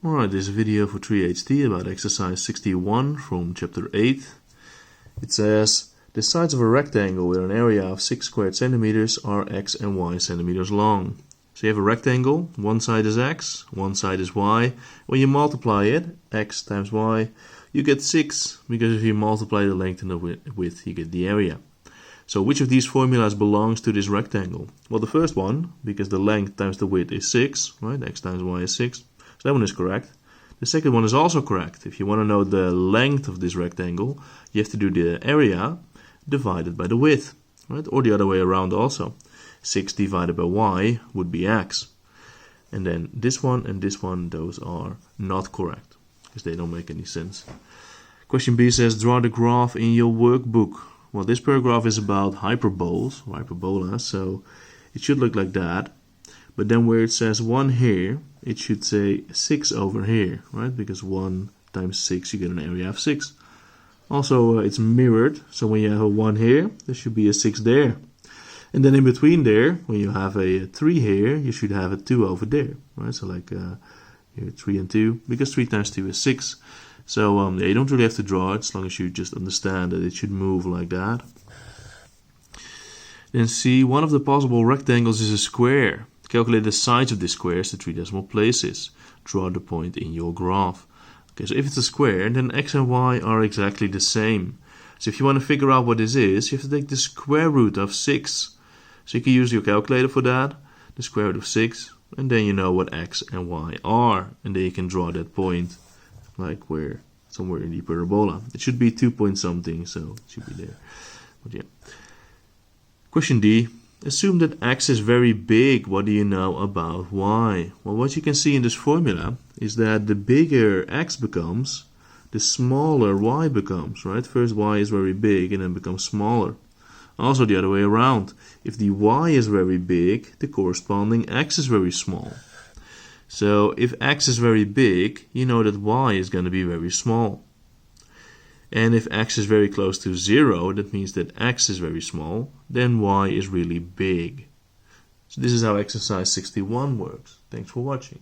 Alright, this video for 3HT about exercise 61 from chapter 8. It says, the sides of a rectangle with an area of 6 squared centimeters are x and y centimeters long. So you have a rectangle, one side is x, one side is y. When you multiply it, x times y, you get 6, because if you multiply the length and the width, you get the area. So which of these formulas belongs to this rectangle? Well, the first one, because the length times the width is 6, right? X times y is 6. So that one is correct. The second one is also correct. If you want to know the length of this rectangle, you have to do the area divided by the width, right? Or the other way around also. 6 divided by y would be x. And then this one and this one, those are not correct, because they don't make any sense. Question B says, draw the graph in your workbook. Well, this paragraph is about hyperbolas, so it should look like that. But then where it says 1 here, it should say 6 over here, right? Because 1 times 6, you get an area of 6. Also, it's mirrored, so when you have a 1 here, there should be a 6 there. And then in between there, when you have a 3 here, you should have a 2 over there, right? So like here, 3 and 2, because 3 times 2 is 6. So yeah, you don't really have to draw it, as long as you just understand that it should move like that. Then C, one of the possible rectangles is a square. Calculate the sides of this square as the 3 decimal places. Draw the point in your graph. Okay, so if it's a square, then x and y are exactly the same. So if you want to figure out what this is, you have to take the square root of 6. So you can use your calculator for that, the square root of 6, and then you know what x and y are. And then you can draw that point, like where, somewhere in the parabola. It should be 2 point something, so it should be there. But yeah. Question D. Assume that x is very big. What do you know about y? Well, what you can see in this formula is that the bigger x becomes, the smaller y becomes, right? First y is very big and then becomes smaller. Also the other way around. If the y is very big, the corresponding x is very small. So if x is very big, you know that y is going to be very small. And if x is very close to 0, that means that x is very small, then y is really big. So this is how exercise 61 works. Thanks for watching.